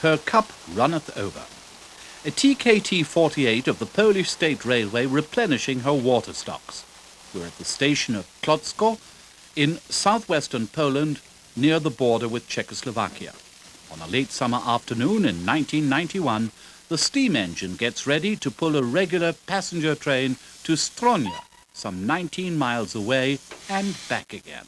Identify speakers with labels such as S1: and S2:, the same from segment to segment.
S1: her cup runneth over. A TKT-48 of the Polish State Railway replenishing her water stocks. We're at the station of Klocko in southwestern Poland near the border with Czechoslovakia. On a late summer afternoon in 1991, the steam engine gets ready to pull a regular passenger train to Stronia, some 19 miles away and back again.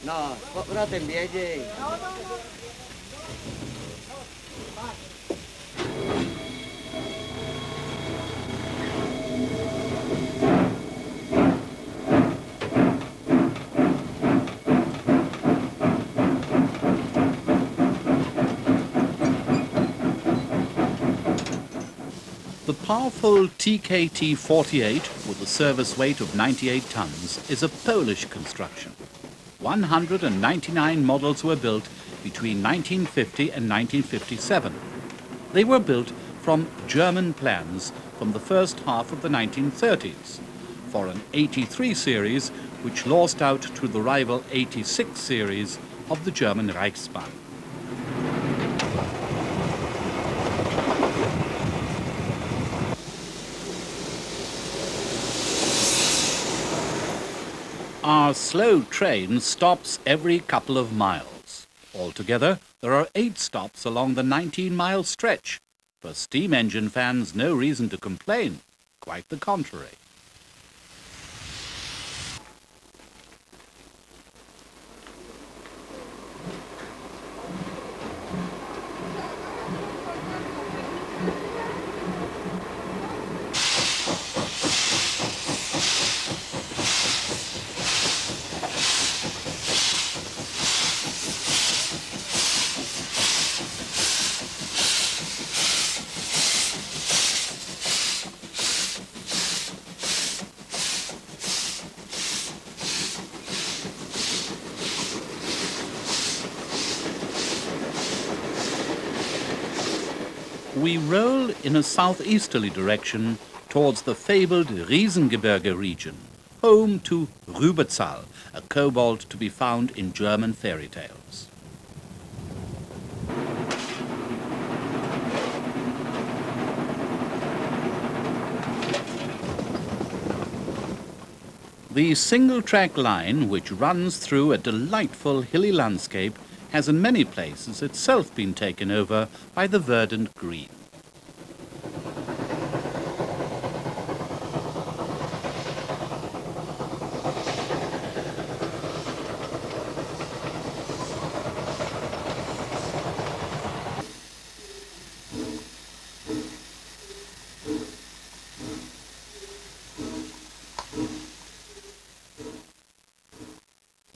S2: No, z powrotem jedzie.
S1: The powerful TKT-48, with a service weight of 98 tons, is a Polish construction. 199 models were built between 1950 and 1957. They were built from German plans from the first half of the 1930s for an 83 series which lost out to the rival 86 series of the German Reichsbahn. Our slow train stops every couple of miles. Altogether, there are 8 stops along the 19-mile stretch. For steam engine fans, no reason to complain. Quite the contrary. We roll in a southeasterly direction towards the fabled Riesengebirge region, home to Rübezahl, a kobold to be found in German fairy tales. The single-track line, which runs through a delightful hilly landscape, has in many places itself been taken over by the verdant green.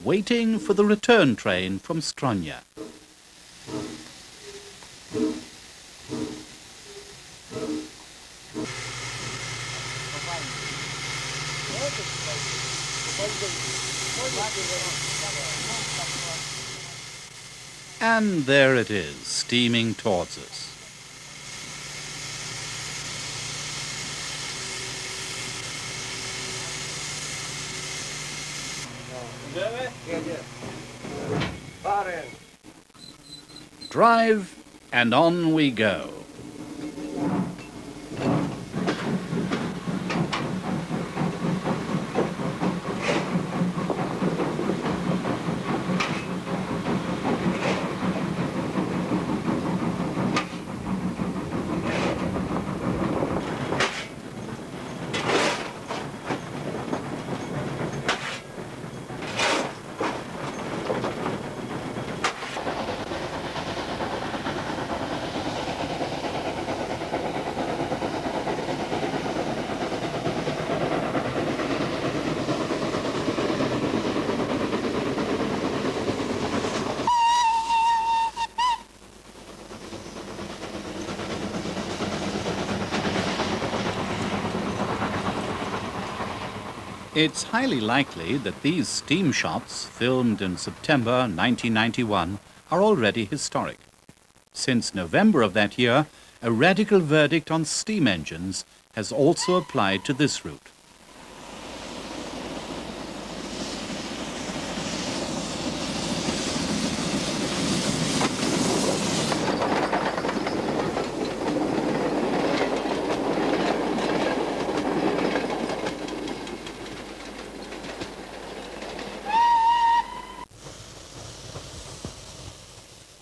S1: Waiting for the return train from Stronia. And there it is, steaming towards us. Drive, and on we go. It's highly likely that these steam shots, filmed in September 1991, are already historic. Since November of that year, a radical verdict on steam engines has also applied to this route.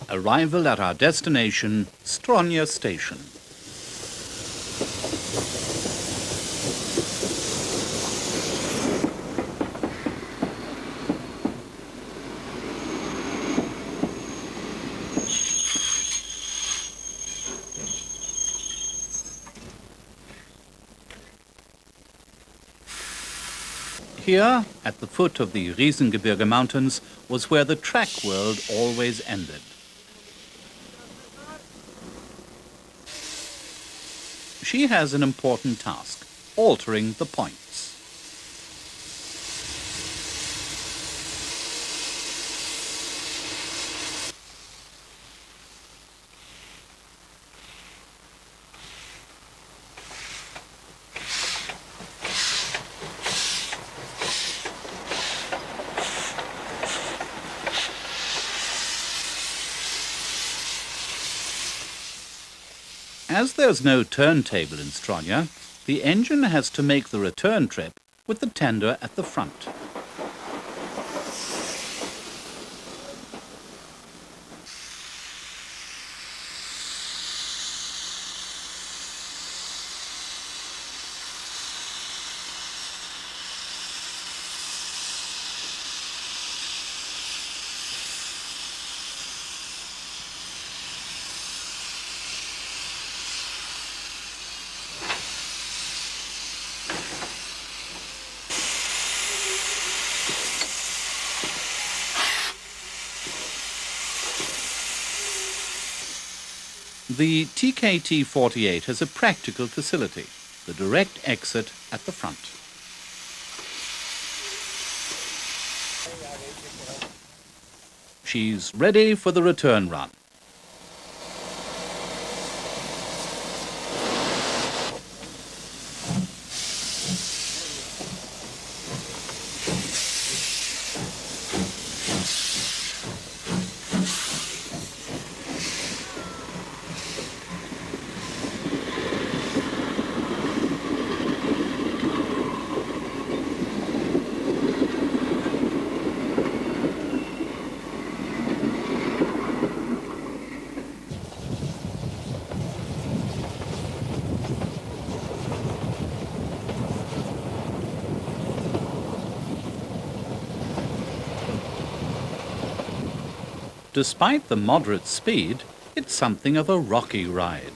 S1: Arrival at our destination, Stronja Station. Here, at the foot of the Riesengebirge Mountains, was where the track world always ended. She has an important task, altering the points. As there's no turntable in Stronja, the engine has to make the return trip with the tender at the front. The TKT-48 has a practical facility, the direct exit at the front. She's ready for the return run. Despite the moderate speed, it's something of a rocky ride.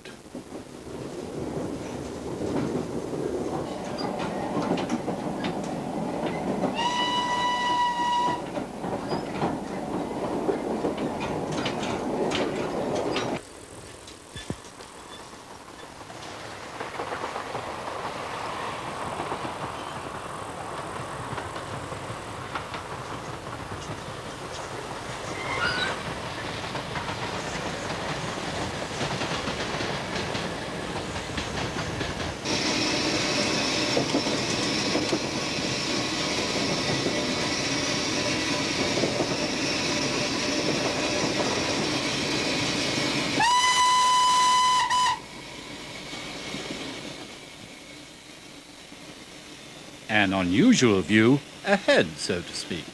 S1: An unusual view ahead, so to speak.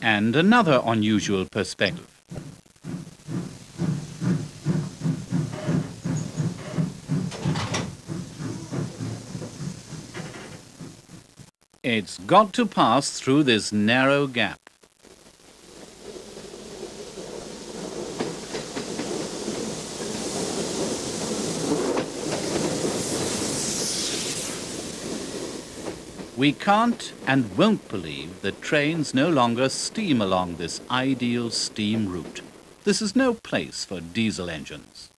S1: And another unusual perspective. It's got to pass through this narrow gap. We can't and won't believe that trains no longer steam along this ideal steam route. This is no place for diesel engines.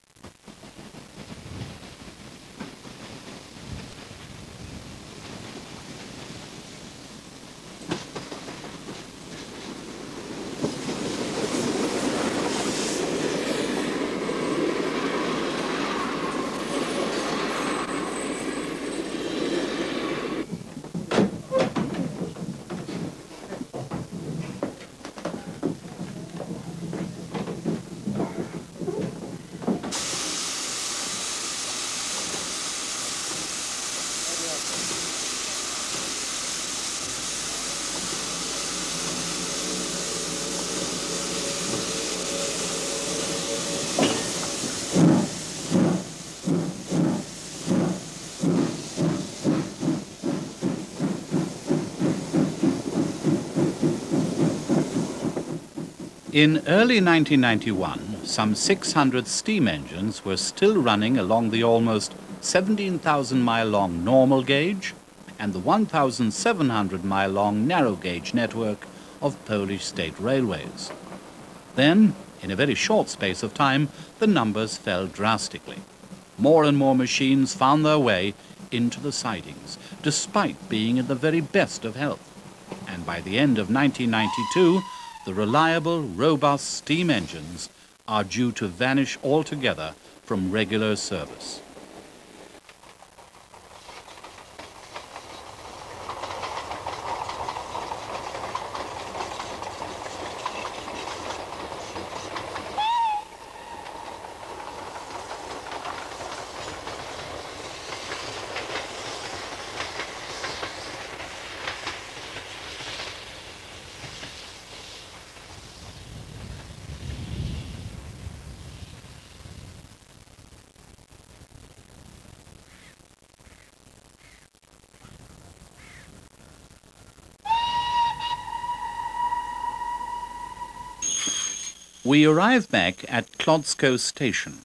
S1: In early 1991, some 600 steam engines were still running along the almost 17,000-mile-long normal gauge and the 1,700-mile-long narrow gauge network of Polish state railways. Then, in a very short space of time, the numbers fell drastically. More and more machines found their way into the sidings, despite being in the very best of health. And by the end of 1992, the reliable, robust steam engines are due to vanish altogether from regular service. We arrive back at Kłodzko station.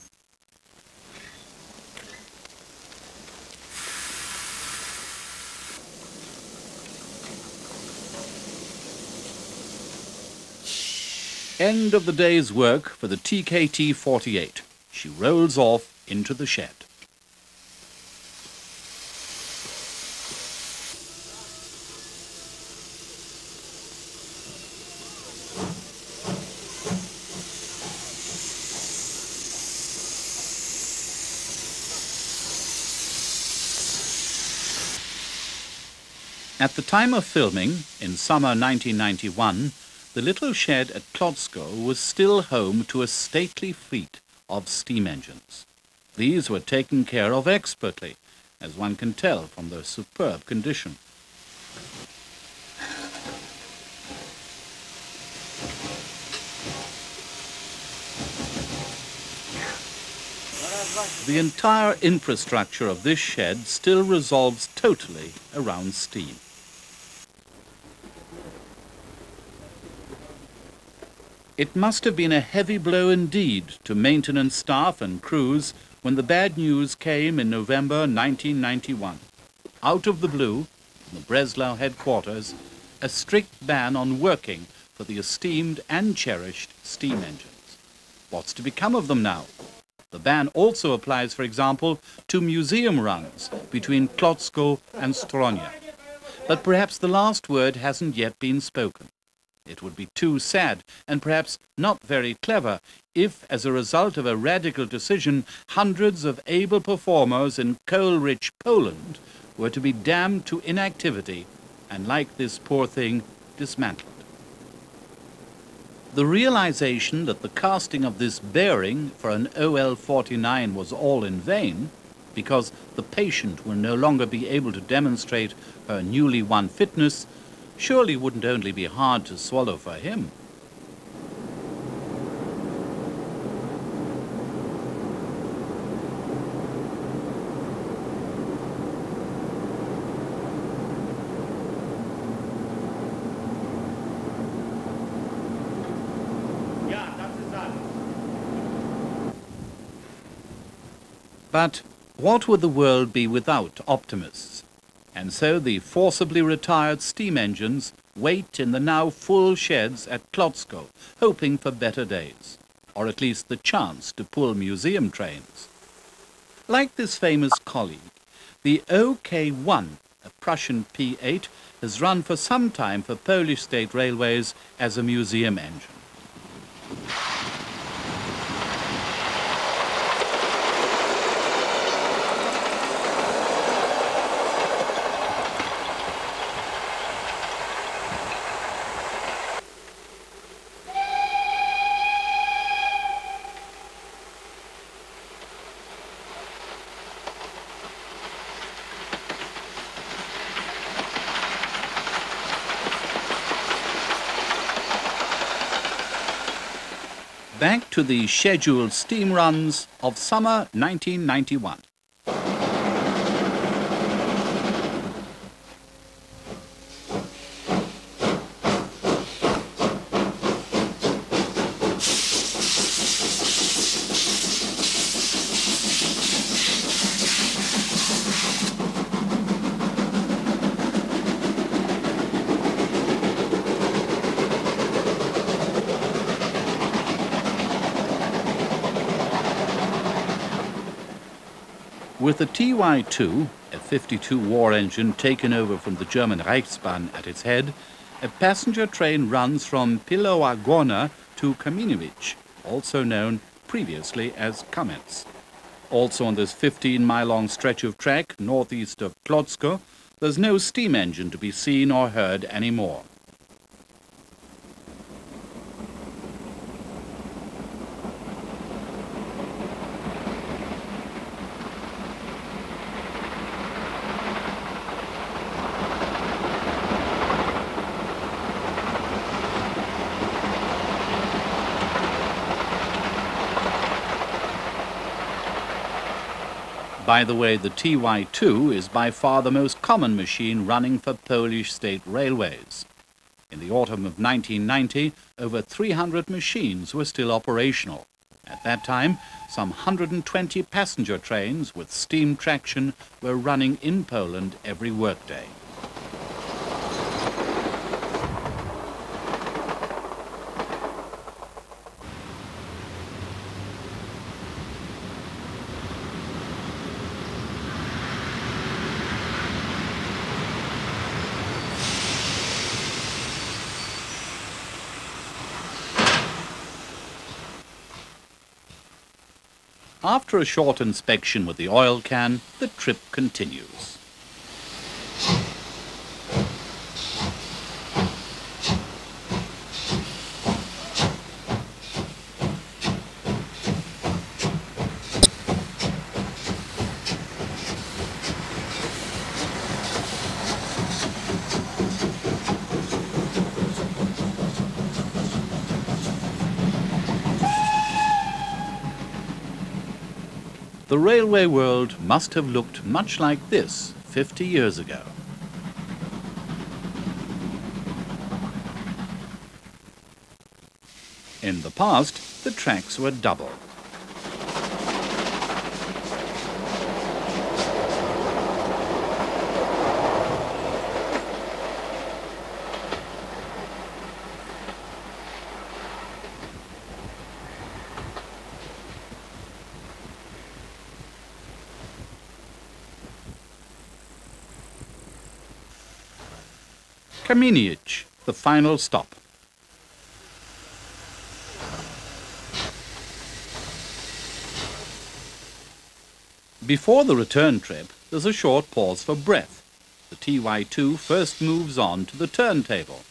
S1: End of the day's work for the TKT 48. She rolls off into the shed. At the time of filming, in summer 1991, the little shed at Kłodzko was still home to a stately fleet of steam engines. These were taken care of expertly, as one can tell from their superb condition. The entire infrastructure of this shed still revolves totally around steam. It must have been a heavy blow indeed to maintenance staff and crews when the bad news came in November 1991. Out of the blue, from the Breslau headquarters, a strict ban on working for the esteemed and cherished steam engines. What's to become of them now? The ban also applies, for example, to museum runs between Kłodzko and Stronia. But perhaps the last word hasn't yet been spoken. It would be too sad and perhaps not very clever if, as a result of a radical decision, hundreds of able performers in coal-rich Poland were to be damned to inactivity and, like this poor thing, dismantled. The realization that the casting of this bearing for an OL-49 was all in vain, because the patient will no longer be able to demonstrate her newly won fitness, surely wouldn't only be hard to swallow for him. But what would the world be without optimists? and so the forcibly retired steam engines wait in the now full sheds at Klotzko, hoping for better days, or at least the chance to pull museum trains. Like this famous colleague, the OK1, a Prussian P8, has run for some time for Polish state railways as a museum engine. Back to the scheduled steam runs of summer 1991. With the TY2, a 52 war engine taken over from the German Reichsbahn at its head, a passenger train runs from Pilowa Gorna to Kamieniec, also known previously as Kamenz. Also on this 15-mile-long stretch of track northeast of Klotzko, there's no steam engine to be seen or heard anymore. By the way, the TY2 is by far the most common machine running for Polish state railways. In the autumn of 1990, over 300 machines were still operational. At that time, some 120 passenger trains with steam traction were running in Poland every workday. After a short inspection with the oil can, the trip continues. The railway world must have looked much like this 50 years ago. In the past, the tracks were double. Kamieniec, the final stop. Before the return trip, there's a short pause for breath. The TY2 first moves on to the turntable.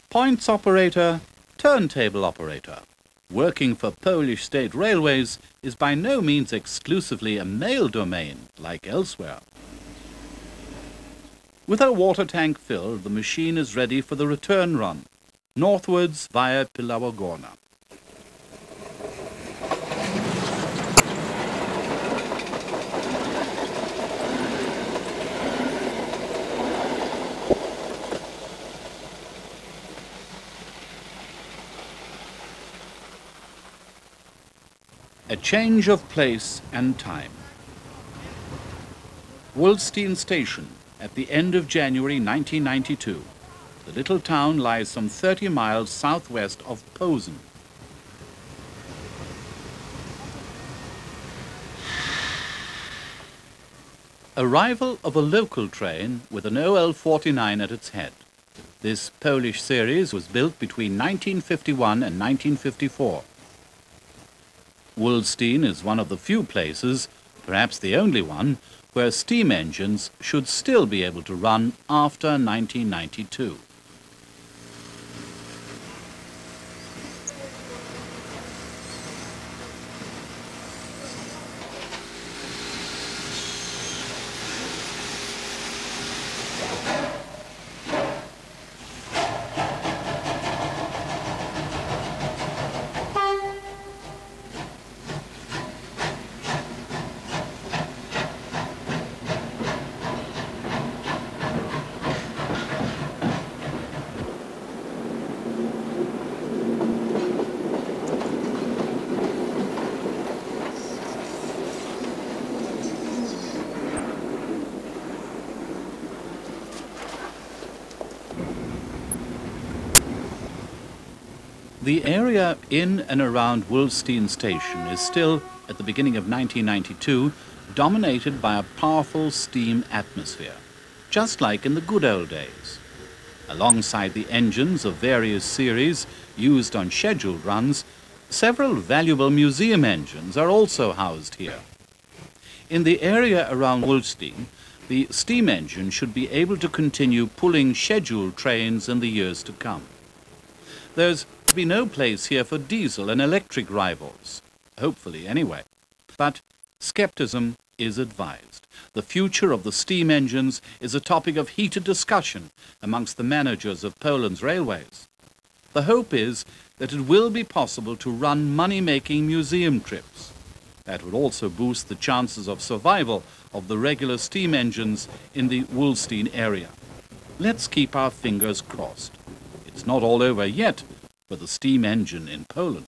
S1: Points operator, turntable operator. Working for Polish state railways is by no means exclusively a male domain, like elsewhere. With her water tank filled, the machine is ready for the return run, northwards via Pilowa Gorna. A change of place and time. Wolsztyn Station at the end of January 1992. The little town lies some 30 miles southwest of Posen. Arrival of a local train with an OL-49 at its head. This Polish series was built between 1951 and 1954. Wolsztyn is one of the few places, perhaps the only one, where steam engines should still be able to run after 1992. The area in and around Wolsztyn Station is still, at the beginning of 1992, dominated by a powerful steam atmosphere, just like in the good old days. Alongside the engines of various series used on scheduled runs, several valuable museum engines are also housed here. In the area around Wolsztyn, the steam engine should be able to continue pulling scheduled trains in the years to come. There's be no place here for diesel and electric rivals, hopefully anyway. But skepticism is advised. The future of the steam engines is a topic of heated discussion amongst the managers of Poland's railways. The hope is that it will be possible to run money-making museum trips. That would also boost the chances of survival of the regular steam engines in the Wolsztyn area. Let's keep our fingers crossed. It's not all over yet for the steam engine in Poland.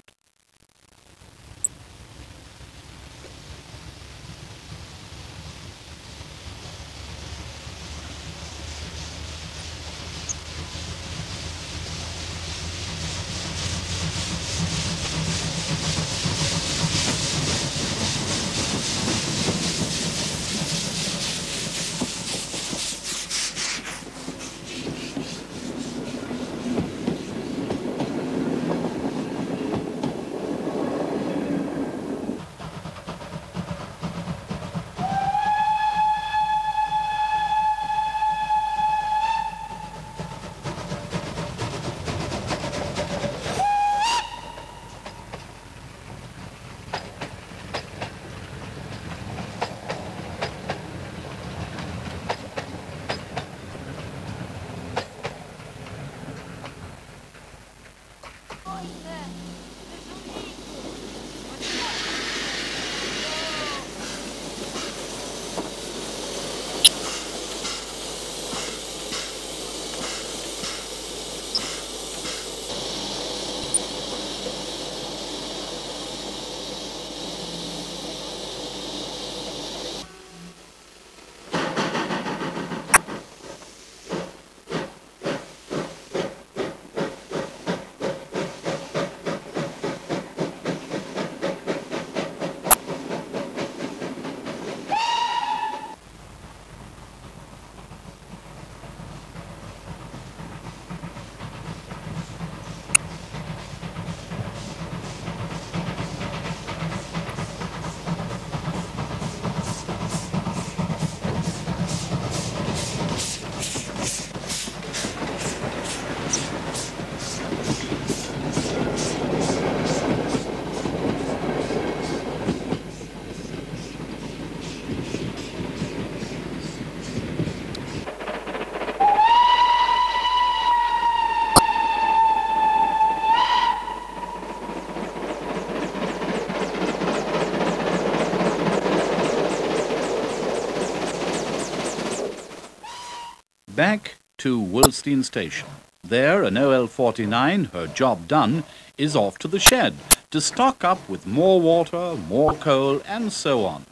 S1: Back to Wolsztyn Station. There, an OL-49, her job done, is off to the shed to stock up with more water, more coal, and so on.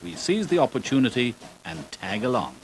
S1: We seize the opportunity and tag along.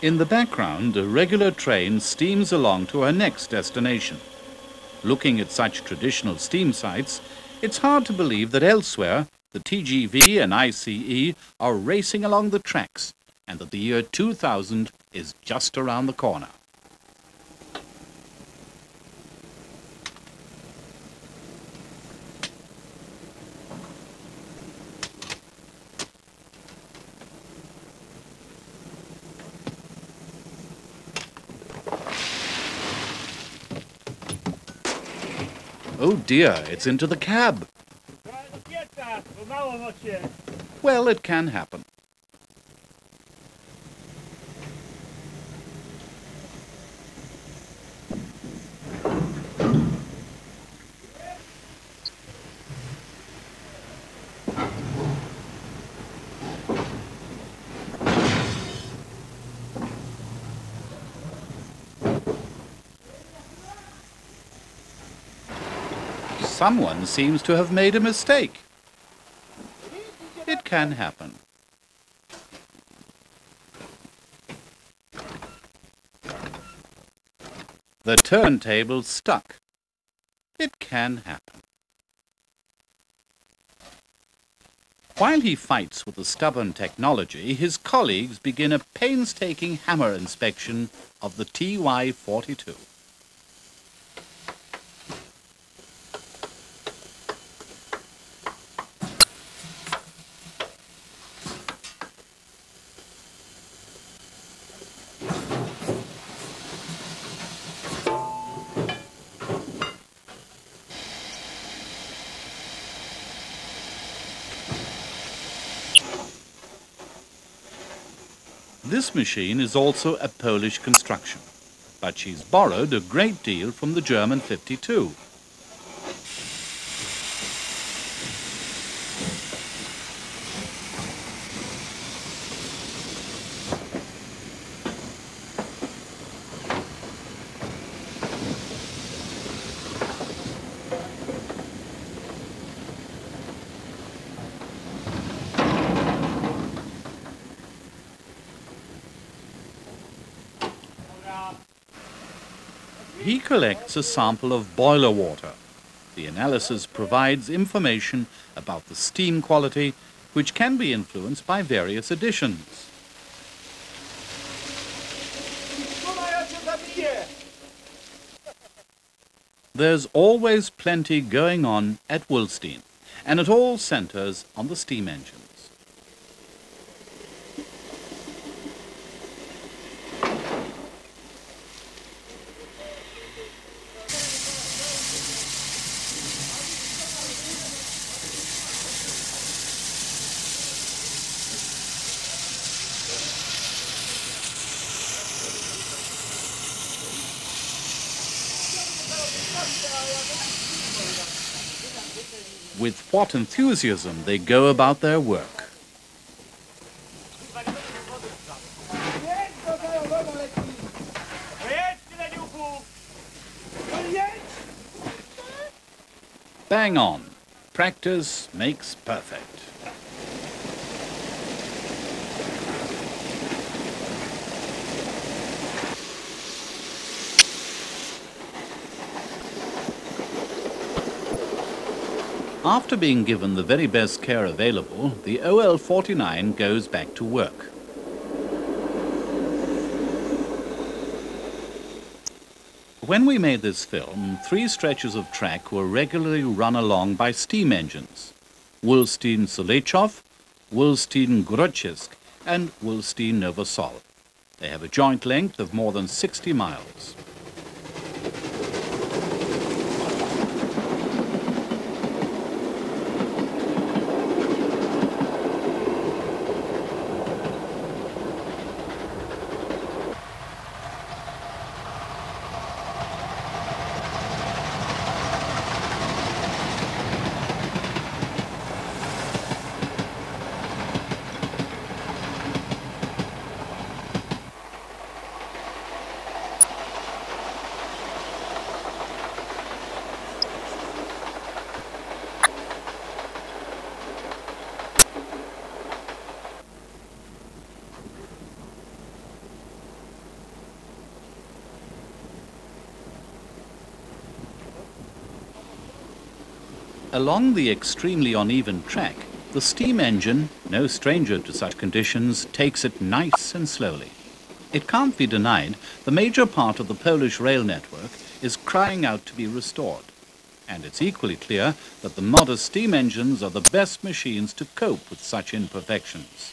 S1: In the background, a regular train steams along to her next destination. Looking at such traditional steam sites, it's hard to believe that elsewhere the TGV and ICE are racing along the tracks and that the year 2000 is just around the corner. Oh dear, it's into the cab. Well, it can happen. Someone seems to have made a mistake. It can happen. The turntable's stuck. It can happen. While he fights with the stubborn technology, his colleagues begin a painstaking hammer inspection of the TY-42. This machine is also a Polish construction, but she's borrowed a great deal from the German 52. He collects a sample of boiler water. The analysis provides information about the steam quality, which can be influenced by various additions. There's always plenty going on at Wolsztyn, and it all centres on the steam engines. With what enthusiasm they go about their work. Bang on. Practice makes perfect. After being given the very best care available, the OL-49 goes back to work. When we made this film, 3 stretches of track were regularly run along by steam engines: Wolsztyn-Solechov, Wolsztyn-Grodzisk and Wolsztyn-Novosol. They have a joint length of more than 60 miles. Along the extremely uneven track, the steam engine, no stranger to such conditions, takes it nice and slowly. It can't be denied the major part of the Polish rail network is crying out to be restored. And it's equally clear that the modest steam engines are the best machines to cope with such imperfections.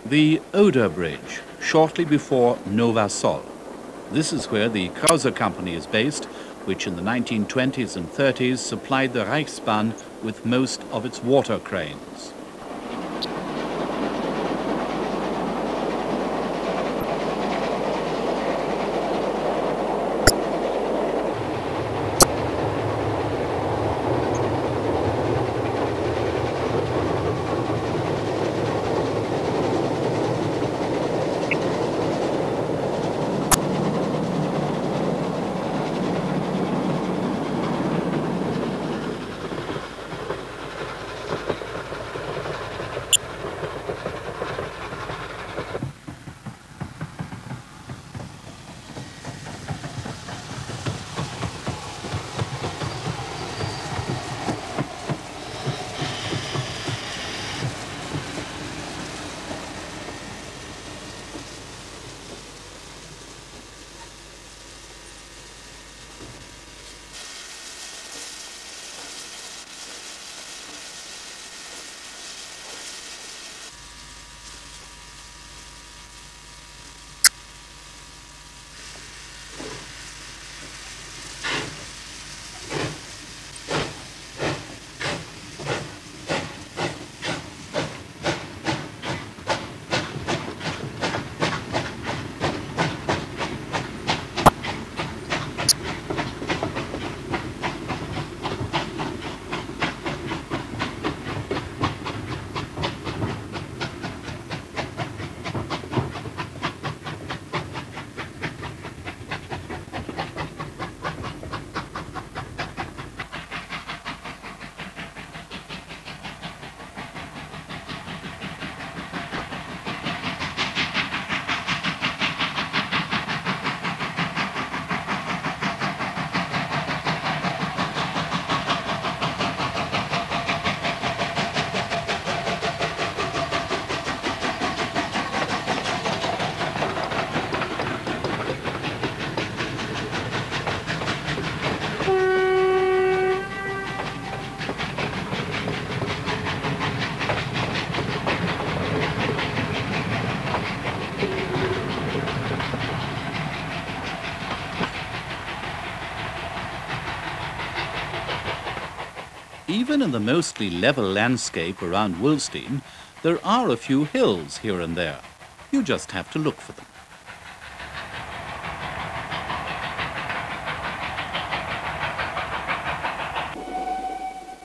S1: The Oder Bridge, shortly before Novosol. This is where the Krause company is based, which in the 1920s and 30s supplied the Reichsbahn with most of its water cranes. even in the mostly level landscape around Wolsztyn, there are a few hills here and there. You just have to look for them.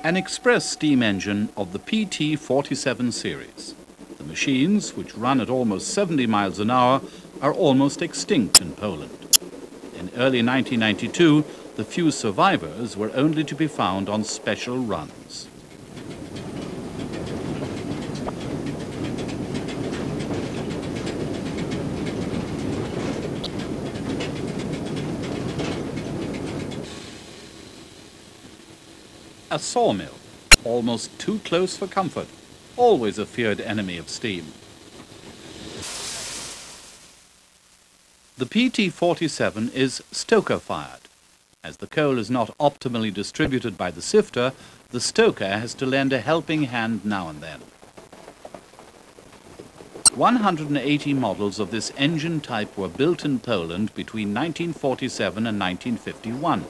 S1: An express steam engine of the PT-47 series. The machines, which run at almost 70 miles an hour, are almost extinct in Poland. In early 1992, the few survivors were only to be found on special runs. A sawmill, almost too close for comfort, always a feared enemy of steam. The PT-47 is stoker-fired. As the coal is not optimally distributed by the sifter, the stoker has to lend a helping hand now and then. 180 models of this engine type were built in Poland between 1947 and 1951.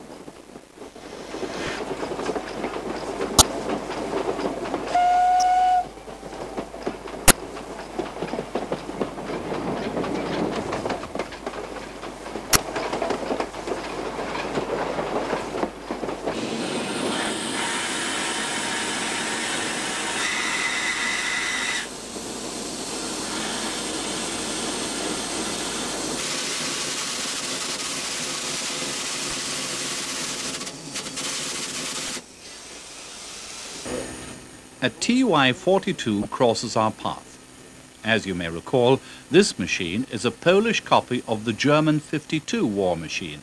S1: A TY-42 crosses our path. As you may recall, this machine is a Polish copy of the German 52 war machine.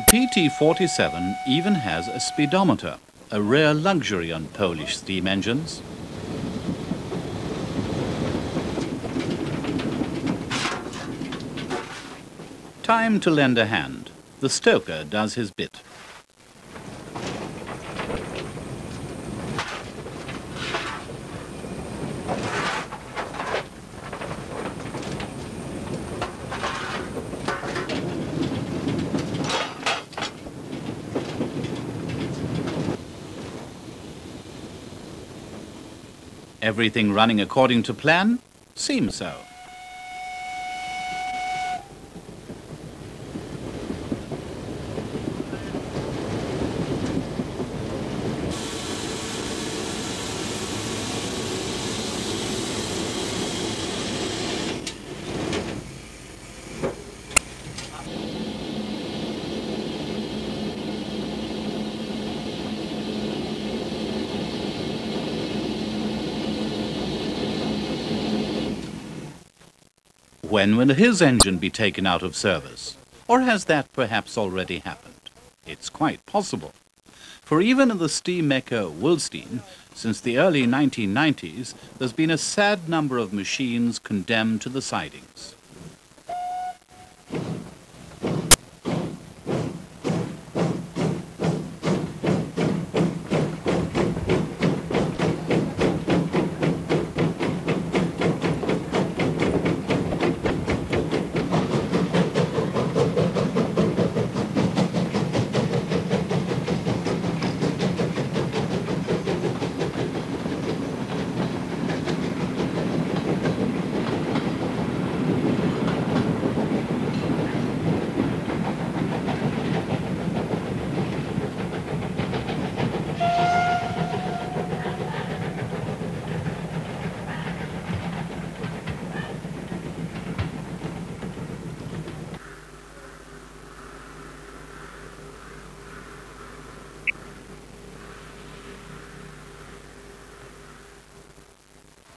S1: The PT-47 even has a speedometer, a rare luxury on Polish steam engines. Time to lend a hand. The stoker does his bit. Everything running according to plan? Seems so. When will his engine be taken out of service? Or has that perhaps already happened? It's quite possible. For even in the steam mecca Wolsztyn, since the early 1990s, there's been a sad number of machines condemned to the sidings.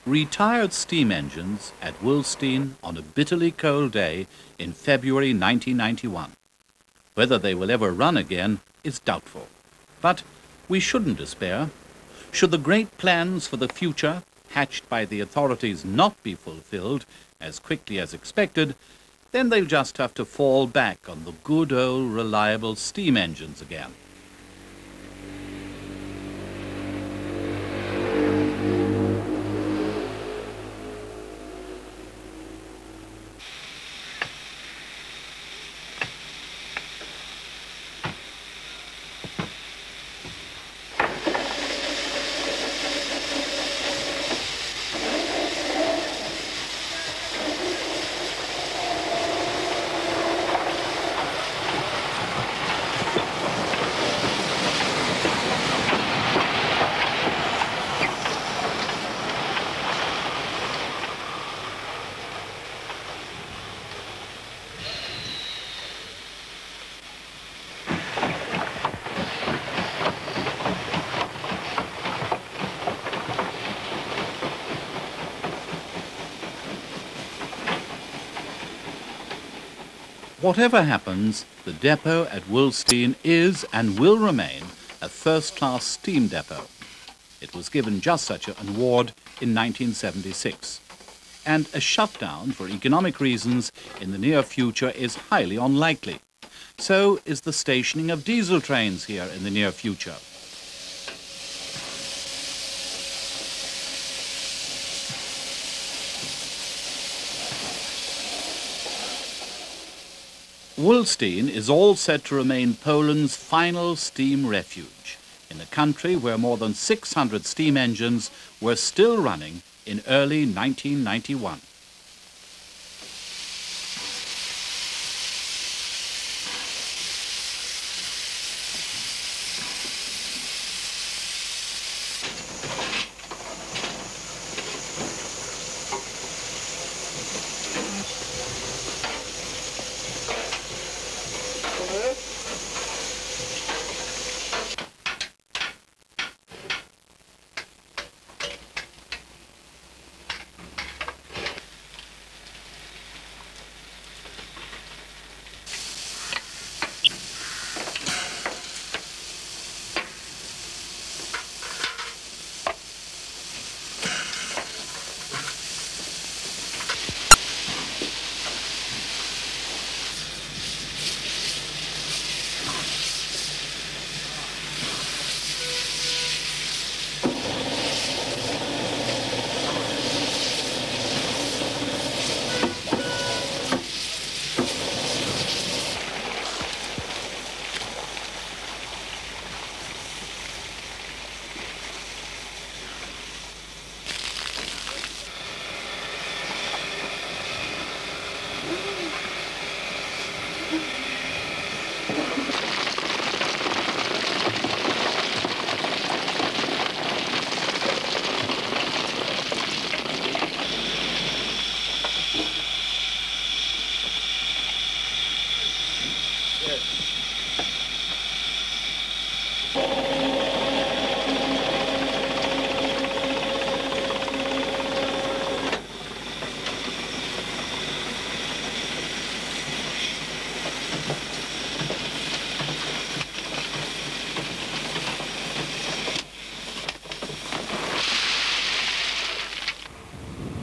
S1: retired steam engines at Wolsztyn on a bitterly cold day in February 1991. Whether they will ever run again is doubtful. But we shouldn't despair. Should the great plans for the future hatched by the authorities not be fulfilled as quickly as expected, then they'll just have to fall back on the good old reliable steam engines again. Whatever happens, the depot at Wolsztyn is and will remain a first-class steam depot. It was given just such an award in 1976. And a shutdown for economic reasons in the near future is highly unlikely. So is the stationing of diesel trains here in the near future. Wolsztyn is all set to remain Poland's final steam refuge in a country where more than 600 steam engines were still running in early 1991.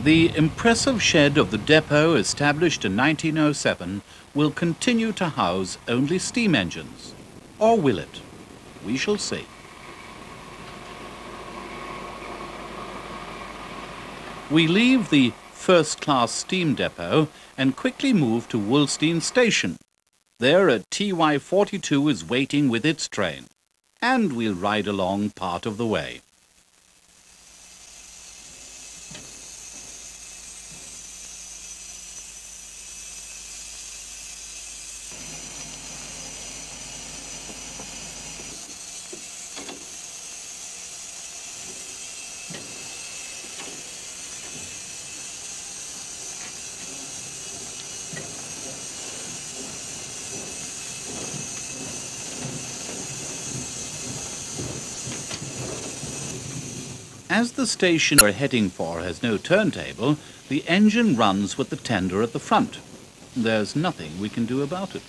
S1: The impressive shed of the depot established in 1907 will continue to house only steam engines. Or will it? We shall see. We leave the first-class steam depot and quickly move to Wolsztyn station. There a TY-42 is waiting with its train, and we'll ride along part of the way. As the station we're heading for has no turntable, the engine runs with the tender at the front. There's nothing we can do about it.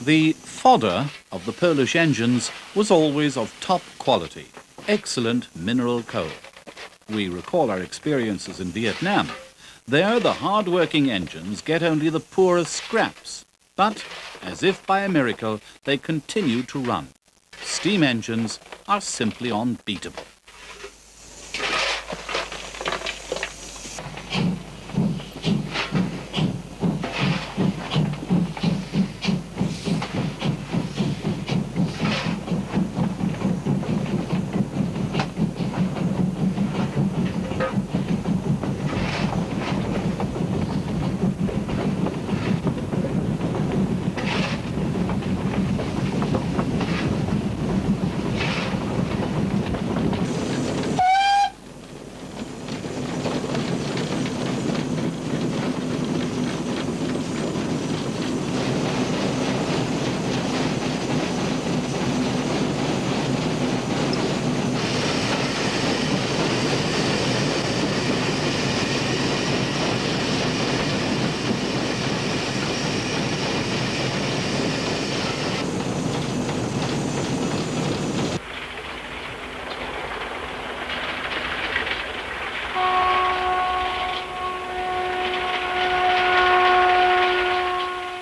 S1: The fodder of the Polish engines was always of top quality, excellent mineral coal. We recall our experiences in Vietnam. There, the hard-working engines get only the poorest scraps, but, as if by a miracle, they continue to run. Steam engines are simply unbeatable.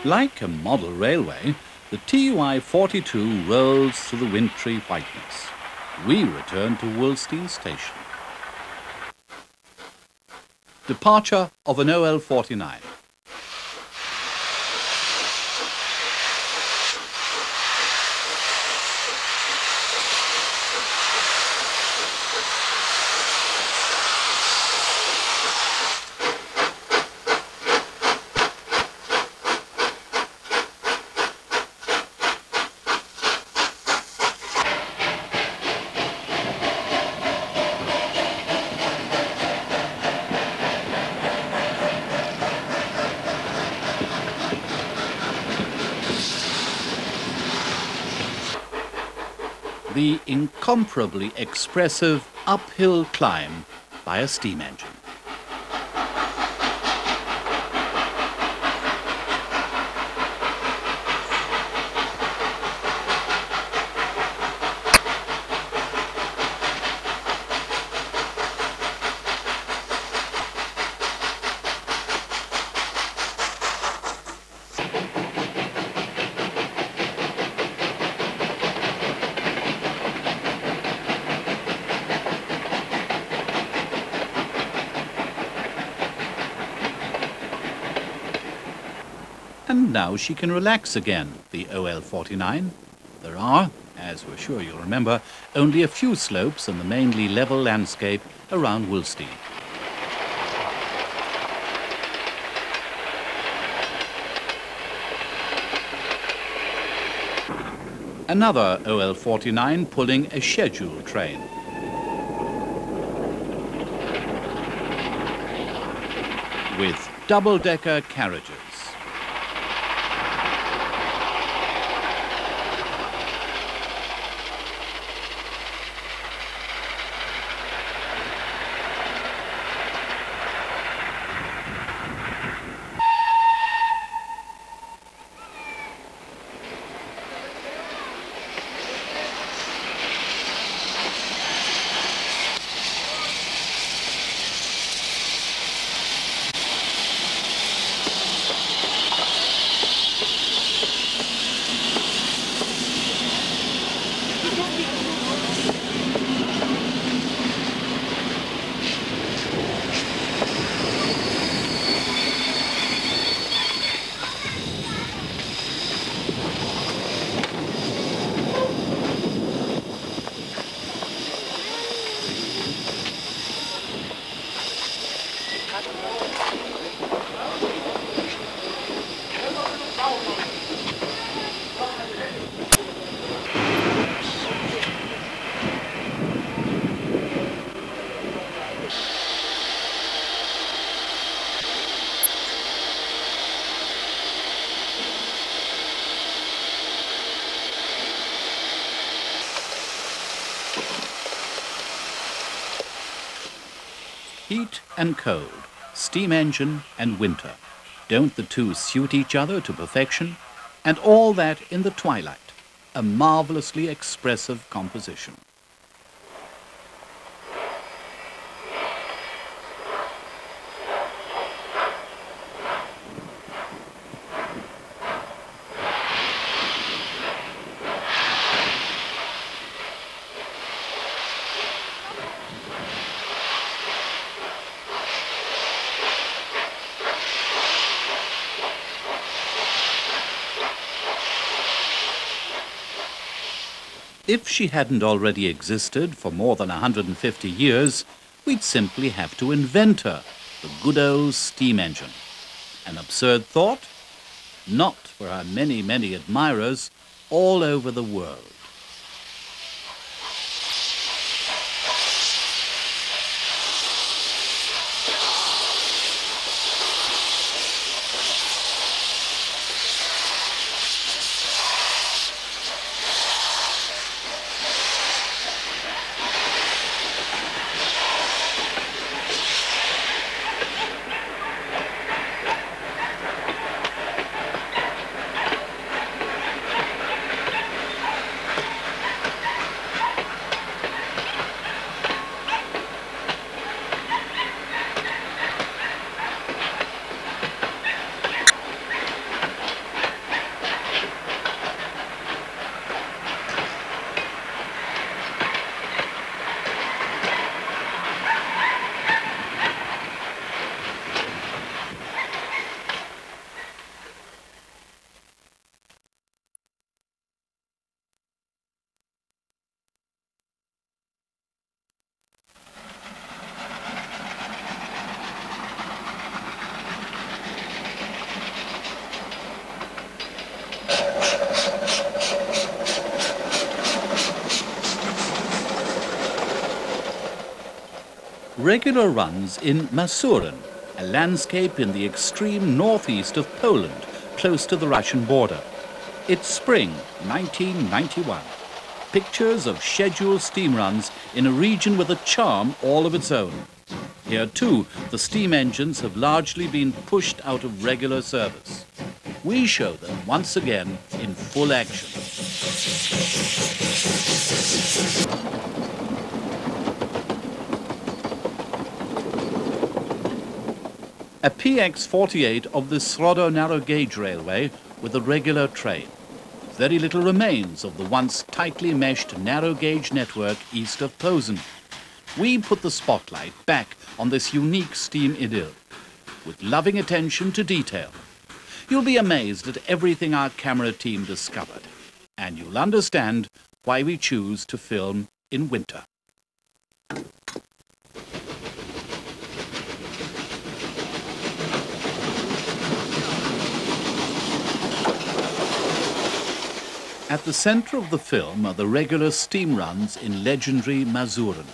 S1: Like a model railway, the TUI-42 rolls through the wintry whiteness. We return to Wolsztyn station. Departure of an OL-49. The incomparably expressive uphill climb by a steam engine. And now she can relax again, the OL-49. There are, as we're sure you'll remember, only a few slopes in the mainly level landscape around Wolsztyn. Another OL-49 pulling a scheduled train. With double-decker carriages. Heat and cold, steam engine and winter. Don't the two suit each other to perfection? And all that in the Twilight, a marvelously expressive composition. If she hadn't already existed for more than 150 years, we'd simply have to invent her, the good old steam engine. An absurd thought? Not for her many, many admirers all over the world. Regular runs in Masuren, a landscape in the extreme northeast of Poland, close to the Russian border. It's spring 1991. Pictures of scheduled steam runs in a region with a charm all of its own. Here too, the steam engines have largely been pushed out of regular service. We show them once again in full action. A PX-48 of the Srodo narrow gauge railway with a regular train. Very little remains of the once tightly meshed narrow gauge network east of Posen. We put the spotlight back on this unique steam idyll, with loving attention to detail. You'll be amazed at everything our camera team discovered, and you'll understand why we choose to film in winter. At the centre of the film are the regular steam runs in legendary Masuren,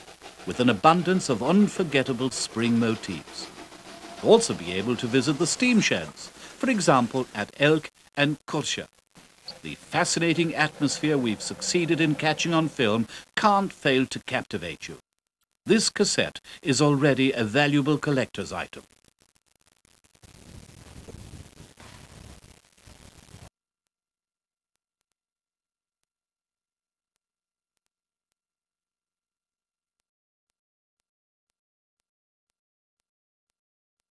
S1: with an abundance of unforgettable spring motifs. You'll also be able to visit the steam sheds, for example at Elk and Korsha. The fascinating atmosphere we've succeeded in catching on film can't fail to captivate you. This cassette is already a valuable collector's item.